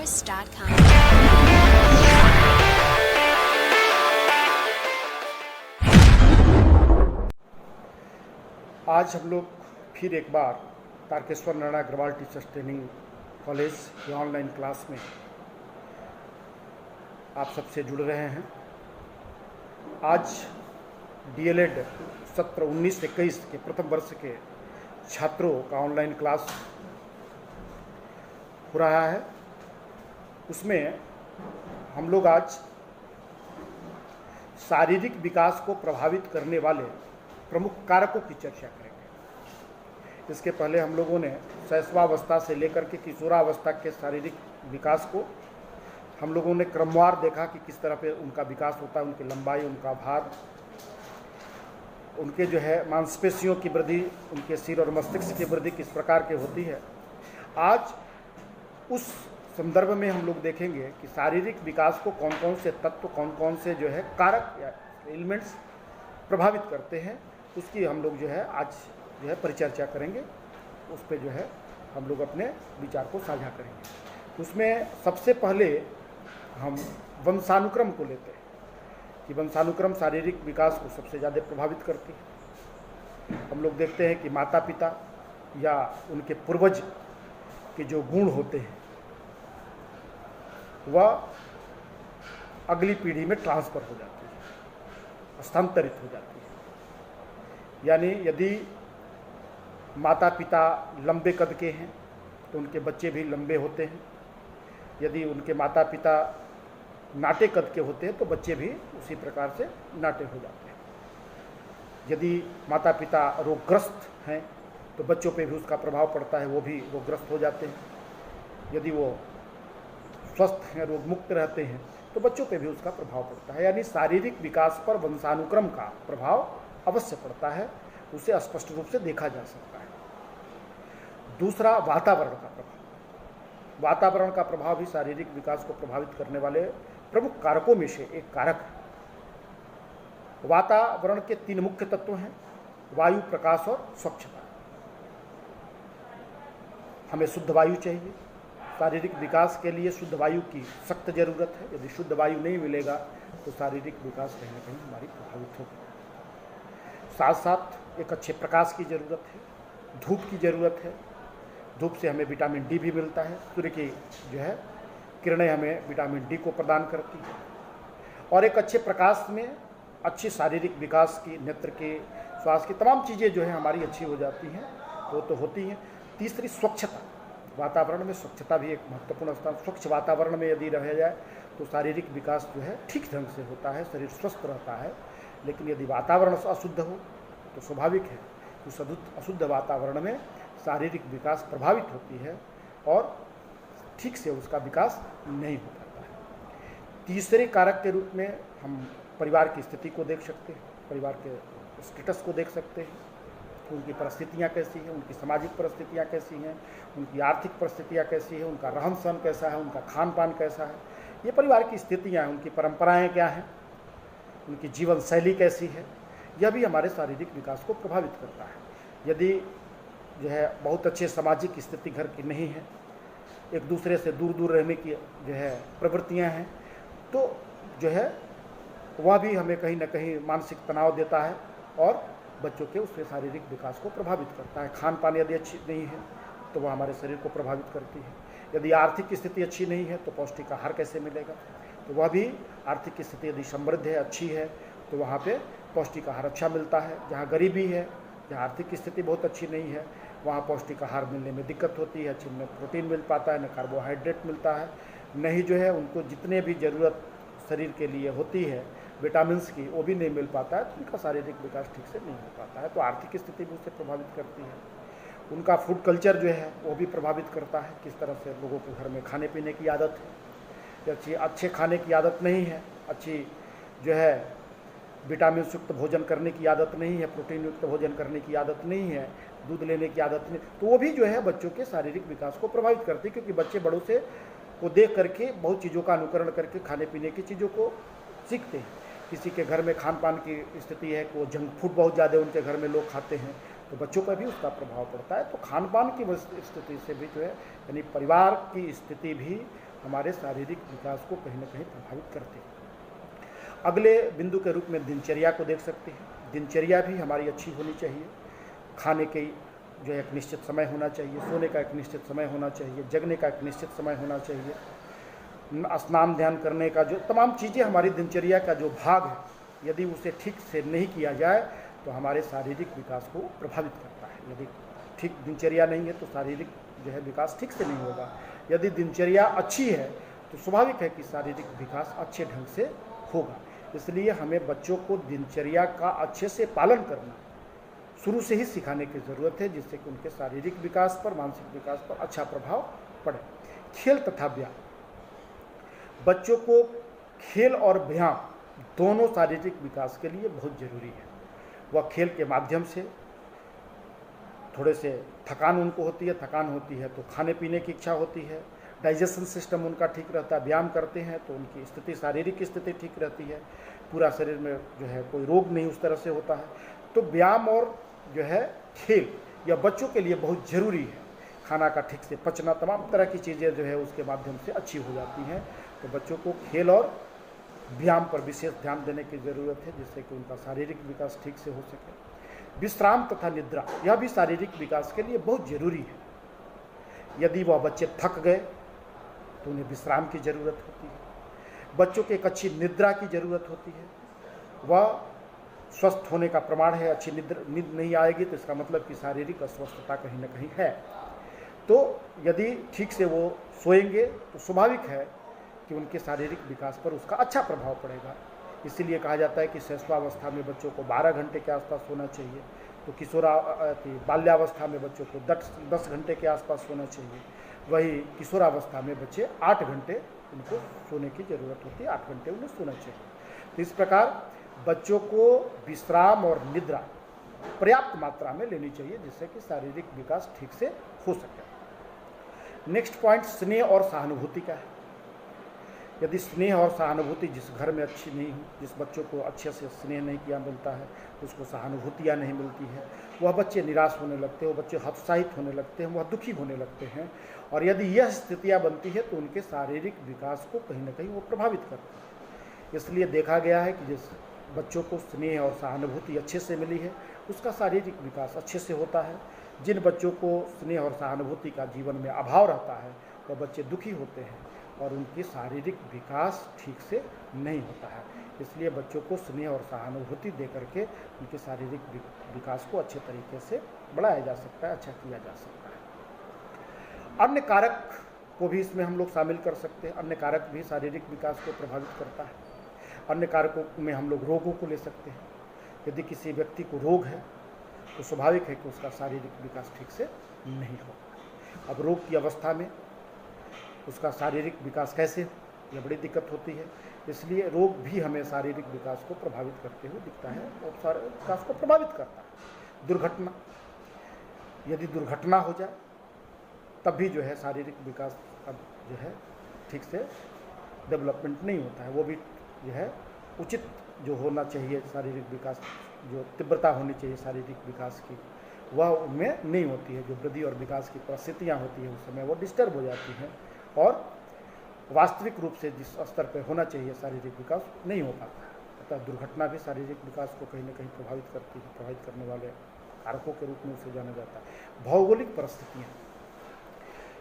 StarCast.com. आज हम लोग फिर एक बार Tarkeshwar Narayan Agrawal teachers training college की ऑनलाइन क्लास में आप सबसे जुड़ रहे हैं। आज डीएलएड सत्र 19-21 के प्रथम वर्ष के छात्रों का ऑनलाइन क्लास हो रहा है। उसमें हम लोग आज शारीरिक विकास को प्रभावित करने वाले प्रमुख कारकों की चर्चा करेंगे। इसके पहले हम लोगों ने शैशवावस्था से लेकर के किशोरावस्था के शारीरिक विकास को हम लोगों ने क्रमवार देखा कि किस तरह पे उनका विकास होता है, उनकी लंबाई, उनका भार, उनके जो है मांसपेशियों की वृद्धि, उनके सिर और मस्तिष्क की वृद्धि किस प्रकार की होती है। आज उस संदर्भ में हम लोग देखेंगे कि शारीरिक विकास को कौन कौन से तत्व, कौन कौन से जो है कारक या एलिमेंट्स प्रभावित करते हैं, उसकी हम लोग जो है आज जो है परिचर्चा करेंगे। उस पर जो है हम लोग अपने विचार को साझा करेंगे। उसमें सबसे पहले हम वंशानुक्रम को लेते हैं कि वंशानुक्रम शारीरिक विकास को सबसे ज़्यादा प्रभावित करती है। हम लोग देखते हैं कि माता पिता या उनके पूर्वज के जो गुण होते हैं वह अगली पीढ़ी में ट्रांसफ़र हो जाती है, हस्तांतरित हो जाती है। यानी यदि माता पिता लंबे कद के हैं तो उनके बच्चे भी लंबे होते हैं। यदि उनके माता पिता नाटे कद के होते हैं तो बच्चे भी उसी प्रकार से नाटे हो जाते हैं। यदि माता पिता रोगग्रस्त हैं तो बच्चों पे भी उसका प्रभाव पड़ता है, वो भी रोगग्रस्त हो जाते हैं। यदि वो स्वस्थ हैं, रोग मुक्त रहते हैं तो बच्चों पे भी उसका प्रभाव पड़ता है। यानी शारीरिक विकास पर वंशानुक्रम का प्रभाव अवश्य पड़ता है, उसे स्पष्ट रूप से देखा जा सकता है। दूसरा, वातावरण का प्रभाव। वातावरण का प्रभाव भी शारीरिक विकास को प्रभावित करने वाले प्रमुख कारकों में से एक कारक है। वातावरण के 3 मुख्य तत्व हैं: वायु, प्रकाश और स्वच्छता। हमें शुद्ध वायु चाहिए। शारीरिक विकास के लिए शुद्ध वायु की सख्त जरूरत है। यदि शुद्ध वायु नहीं मिलेगा तो शारीरिक विकास कहीं ना कहीं हमारी प्रभावित होगी। साथ साथ एक अच्छे प्रकाश की ज़रूरत है, धूप की ज़रूरत है। धूप से हमें विटामिन डी भी मिलता है। सूर्य की जो है किरणें हमें विटामिन डी को प्रदान करती है। और एक अच्छे प्रकाश में अच्छी शारीरिक विकास की, नेत्र के, श्वास की तमाम चीज़ें जो है हमारी अच्छी हो जाती हैं, वो तो होती हैं। तीसरी, स्वच्छता। वातावरण में स्वच्छता भी एक महत्वपूर्ण स्थान। स्वच्छ वातावरण में यदि रह जाए तो शारीरिक विकास जो है ठीक ढंग से होता है, शरीर स्वस्थ रहता है। लेकिन यदि वातावरण अशुद्ध हो तो स्वाभाविक है कि अशुद्ध वातावरण में शारीरिक विकास प्रभावित होती है और ठीक से उसका विकास नहीं हो पाता है। तीसरे कारक के रूप में हम परिवार की स्थिति को देख सकते हैं, परिवार के स्टेटस को देख सकते हैं, उनकी परिस्थितियाँ कैसी हैं, उनकी सामाजिक परिस्थितियाँ कैसी हैं, उनकी आर्थिक परिस्थितियाँ कैसी हैं, उनका रहन सहन कैसा है, उनका खान पान कैसा है। ये परिवार की स्थितियाँ हैं, उनकी परंपराएं क्या हैं, उनकी जीवन शैली कैसी है, यह भी हमारे शारीरिक विकास को प्रभावित करता है। यदि जो है बहुत अच्छे सामाजिक स्थिति घर की नहीं है, एक दूसरे से दूर दूर रहने की जो है प्रवृत्तियाँ हैं, तो जो है वह भी हमें कहीं ना कहीं मानसिक तनाव देता है और बच्चों के उसके शारीरिक विकास को प्रभावित करता है। खान पान यदि अच्छी नहीं है तो वह हमारे शरीर को प्रभावित करती है। यदि आर्थिक स्थिति अच्छी नहीं है तो पौष्टिक आहार कैसे मिलेगा, तो वह भी आर्थिक स्थिति यदि समृद्ध है, अच्छी है, तो वहाँ पे पौष्टिक आहार अच्छा मिलता है। जहाँ गरीबी है, जहाँ आर्थिक स्थिति बहुत अच्छी नहीं है, वहाँ पौष्टिक आहार मिलने में दिक्कत होती है। अच्छी न प्रोटीन मिल पाता है, न कार्बोहाइड्रेट मिलता है, नहीं जो है उनको जितने भी ज़रूरत शरीर के लिए होती है विटामिन्स की, वो भी नहीं मिल पाता है, तो उनका शारीरिक विकास ठीक से नहीं हो पाता है। तो आर्थिक स्थिति भी उससे प्रभावित करती है। उनका फूड कल्चर जो है वो भी प्रभावित करता है, किस तरह से लोगों के घर में खाने पीने की आदत है। अच्छे खाने की आदत नहीं है, अच्छी जो है विटामिन युक्त भोजन करने की आदत नहीं है, प्रोटीन युक्त भोजन करने की आदत नहीं है, दूध लेने की आदत नहीं, तो वो भी जो है बच्चों के शारीरिक विकास को प्रभावित करती है। क्योंकि बच्चे बड़ों से को देख करके बहुत चीज़ों का अनुकरण करके खाने पीने की चीज़ों को सीखते हैं। किसी के घर में खान पान की स्थिति है कि वो जंक फूड बहुत ज़्यादा उनके घर में लोग खाते हैं, तो बच्चों पर भी उसका प्रभाव पड़ता है। तो खान पान की स्थिति से भी जो है यानी परिवार की स्थिति भी हमारे शारीरिक विकास को कहीं ना कहीं प्रभावित करते हैं। अगले बिंदु के रूप में दिनचर्या को देख सकते हैं। दिनचर्या भी हमारी अच्छी होनी चाहिए। खाने के जो है एक निश्चित समय होना चाहिए, सोने का एक निश्चित समय होना चाहिए, जगने का एक निश्चित समय होना चाहिए, स्नान ध्यान करने का जो तमाम चीज़ें हमारी दिनचर्या का जो भाग है, यदि उसे ठीक से नहीं किया जाए तो हमारे शारीरिक विकास को प्रभावित करता है। यदि ठीक दिनचर्या नहीं है तो शारीरिक जो है विकास ठीक से नहीं होगा। यदि दिनचर्या अच्छी है तो स्वाभाविक है कि शारीरिक विकास अच्छे ढंग से होगा। इसलिए हमें बच्चों को दिनचर्या का अच्छे से पालन करना शुरू से ही सिखाने की ज़रूरत है, जिससे कि उनके शारीरिक विकास पर, मानसिक विकास पर अच्छा प्रभाव पड़े। खेल तथा व्यायाम, बच्चों को खेल और व्यायाम दोनों शारीरिक विकास के लिए बहुत जरूरी है। वह खेल के माध्यम से थोड़े से थकान उनको होती है, थकान होती है तो खाने पीने की इच्छा होती है, डाइजेशन सिस्टम उनका ठीक रहता है। व्यायाम करते हैं तो उनकी स्थिति, शारीरिक स्थिति ठीक रहती है, पूरा शरीर में जो है कोई रोग नहीं उस तरह से होता है। तो व्यायाम और जो है खेल यह बच्चों के लिए बहुत ज़रूरी है। खाना का ठीक से पचना, तमाम तरह की चीज़ें जो है उसके माध्यम से अच्छी हो जाती हैं। तो बच्चों को खेल और व्यायाम पर विशेष ध्यान देने की ज़रूरत है, जिससे कि उनका शारीरिक विकास ठीक से हो सके। विश्राम तथा निद्रा, यह भी शारीरिक विकास के लिए बहुत ज़रूरी है। यदि वह बच्चे थक गए तो उन्हें विश्राम की ज़रूरत होती है। बच्चों को एक अच्छी निद्रा की ज़रूरत होती है। वह स्वस्थ होने का प्रमाण है। अच्छी नींद नहीं आएगी तो इसका मतलब कि शारीरिक अस्वस्थता कहीं ना कहीं है। तो यदि ठीक से वो सोएंगे तो स्वाभाविक है कि उनके शारीरिक विकास पर उसका अच्छा प्रभाव पड़ेगा। इसीलिए कहा जाता है कि शैशवावस्था में बच्चों को 12 घंटे के आसपास सोना चाहिए, तो बाल्यावस्था में बच्चों को 10 घंटे के आसपास सोना चाहिए। वही किशोरावस्था में बच्चे 8 घंटे उनको सोने की ज़रूरत होती है, 8 घंटे उन्हें सोना चाहिए। तो इस प्रकार बच्चों को विश्राम और निद्रा पर्याप्त मात्रा में लेनी चाहिए, जिससे कि शारीरिक विकास ठीक से हो सके। नेक्स्ट पॉइंट स्नेह और सहानुभूति का है। यदि स्नेह और सहानुभूति जिस घर में अच्छी नहीं हो, जिस बच्चों को अच्छे से स्नेह नहीं किया मिलता है, उसको सहानुभूतियाँ नहीं मिलती है, वह बच्चे निराश होने लगते हैं, वह बच्चे हतोत्साहित होने लगते हैं, वह दुखी होने लगते हैं। और यदि यह स्थितियाँ बनती है तो उनके शारीरिक विकास को कहीं ना कहीं वो प्रभावित करती है। इसलिए देखा गया है कि जिस बच्चों को स्नेह और सहानुभूति अच्छे से मिली है उसका शारीरिक विकास अच्छे से होता है। जिन बच्चों को स्नेह और सहानुभूति का जीवन में अभाव रहता है वह बच्चे दुखी होते हैं और उनकी शारीरिक विकास ठीक से नहीं होता है। इसलिए बच्चों को स्नेह और सहानुभूति दे करके उनके शारीरिक विकास को अच्छे तरीके से बढ़ाया जा सकता है, अच्छा किया जा सकता है। अन्य कारक को भी इसमें हम लोग शामिल कर सकते हैं। अन्य कारक भी शारीरिक विकास को प्रभावित करता है। अन्य कारकों में हम लोग रोगों को ले सकते हैं। यदि किसी व्यक्ति को रोग है तो स्वाभाविक है कि उसका शारीरिक विकास ठीक से नहीं होगा। अब रोग की अवस्था में उसका शारीरिक विकास कैसे, यह बड़ी दिक्कत होती है। इसलिए रोग भी हमें शारीरिक विकास को प्रभावित करते हुए दिखता है और शारीरिक विकास को प्रभावित करता है। दुर्घटना, यदि दुर्घटना हो जाए तब भी जो है शारीरिक विकास अब जो है ठीक से डेवलपमेंट नहीं होता है। वो भी जो है उचित जो होना चाहिए शारीरिक विकास, जो तीव्रता होनी चाहिए शारीरिक विकास की, वह उनमें नहीं होती है। जो वृद्धि और विकास की परिस्थितियाँ होती हैं उस समय वो डिस्टर्ब हो जाती हैं और वास्तविक रूप से जिस स्तर पर होना चाहिए शारीरिक विकास नहीं हो पाता है। अतः दुर्घटना भी शारीरिक विकास को कहीं ना कहीं प्रभावित करती है। प्रभावित करने वाले कारकों के रूप में उसे जाना जाता है। भौगोलिक परिस्थितियाँ,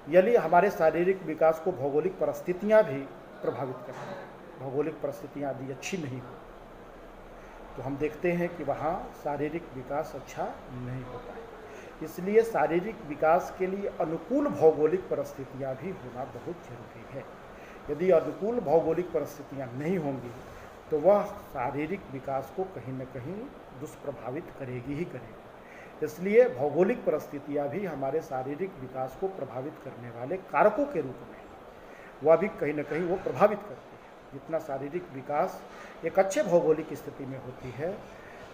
यदि हमारे शारीरिक विकास को भौगोलिक परिस्थितियाँ भी प्रभावित करती हैं। भौगोलिक परिस्थितियाँ यदि अच्छी नहीं हो तो हम देखते हैं कि वहाँ शारीरिक विकास अच्छा नहीं होता है। इसलिए शारीरिक विकास के लिए अनुकूल भौगोलिक परिस्थितियाँ भी होना बहुत जरूरी है। यदि अनुकूल भौगोलिक परिस्थितियाँ नहीं होंगी तो वह शारीरिक विकास को कहीं न कहीं दुष्प्रभावित करेगी ही करेगी। इसलिए भौगोलिक परिस्थितियाँ भी हमारे शारीरिक विकास को प्रभावित करने वाले कारकों के रूप में वह भी कहीं न कहीं वो प्रभावित करती है। जितना शारीरिक विकास एक अच्छे भौगोलिक स्थिति में होती है,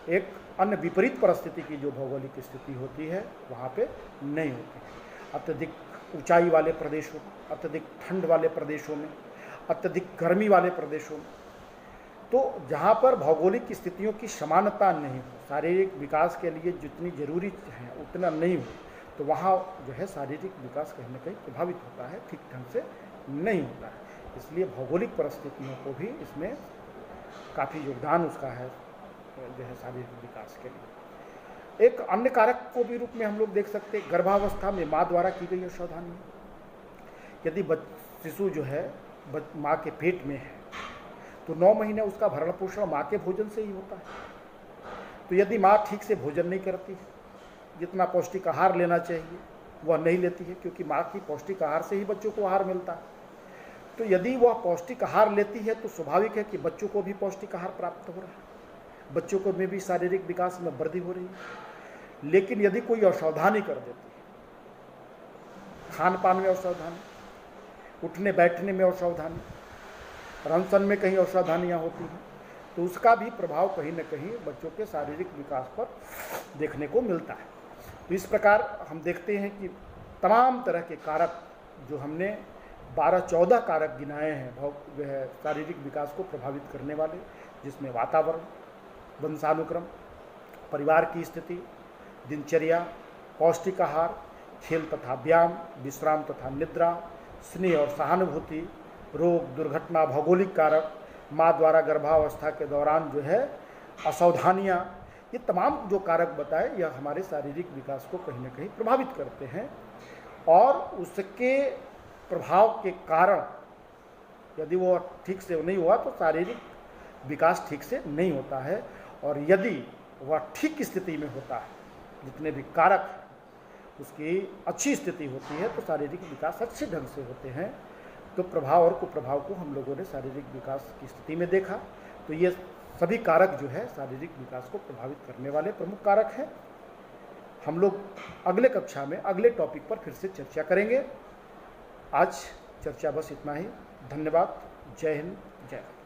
एक अन्य विपरीत परिस्थिति की जो भौगोलिक स्थिति होती है वहाँ पे नहीं होती है। अत्यधिक ऊंचाई वाले प्रदेशों, अत्यधिक ठंड वाले प्रदेशों में, अत्यधिक गर्मी वाले प्रदेशों में, तो जहाँ पर भौगोलिक स्थितियों की समानता नहीं हो, शारीरिक विकास के लिए जितनी जरूरी है उतना नहीं हो, तो वहाँ जो है शारीरिक विकास कहीं ना कहीं प्रभावित होता है, ठीक ढंग से नहीं होता है। इसलिए भौगोलिक परिस्थितियों को भी इसमें काफ़ी योगदान उसका है जो है शारीरिक विकास के लिए। एक अन्य कारक को भी रूप में हम लोग देख सकते हैं, गर्भावस्था में माँ द्वारा की गई असावधानी। यदि शिशु जो है माँ के पेट में है तो 9 महीने उसका भरण पोषण माँ के भोजन से ही होता है। तो यदि माँ ठीक से भोजन नहीं करती, जितना पौष्टिक आहार लेना चाहिए वह नहीं लेती है, क्योंकि माँ की पौष्टिक आहार से ही बच्चों को आहार मिलता है। तो यदि वह पौष्टिक आहार लेती है तो स्वाभाविक है कि बच्चों को भी पौष्टिक आहार प्राप्त हो रहा है, बच्चों को में भी शारीरिक विकास में वृद्धि हो रही है। लेकिन यदि कोई असावधानी कर देती है, खान पान में असावधानी, उठने बैठने में असावधानी, रहन सहन में कहीं असावधानियाँ होती हैं, तो उसका भी प्रभाव कहीं न कहीं बच्चों के शारीरिक विकास पर देखने को मिलता है। तो इस प्रकार हम देखते हैं कि तमाम तरह के कारक जो हमने 12-14 कारक गिनाए हैं जो है शारीरिक विकास को प्रभावित करने वाले, जिसमें वातावरण, वंशानुक्रम, परिवार की स्थिति, दिनचर्या, पौष्टिक आहार, खेल तथा व्यायाम, विश्राम तथा निद्रा, स्नेह और सहानुभूति, रोग, दुर्घटना, भौगोलिक कारक, माँ द्वारा गर्भावस्था के दौरान जो है असावधानियाँ, ये तमाम जो कारक बताए यह हमारे शारीरिक विकास को कहीं न कहीं प्रभावित करते हैं। और उसके प्रभाव के कारण यदि वो ठीक से नहीं हुआ तो शारीरिक विकास ठीक से नहीं होता है, और यदि वह ठीक स्थिति में होता है, जितने भी कारक उसकी अच्छी स्थिति होती है तो शारीरिक विकास अच्छे ढंग से होते हैं। तो प्रभाव और कुप्रभाव को हम लोगों ने शारीरिक विकास की स्थिति में देखा। तो ये सभी कारक जो है शारीरिक विकास को प्रभावित करने वाले प्रमुख कारक हैं। हम लोग अगले कक्षा में अगले टॉपिक पर फिर से चर्चा करेंगे। आज चर्चा बस इतना ही। धन्यवाद। जय हिंद, जय भारत।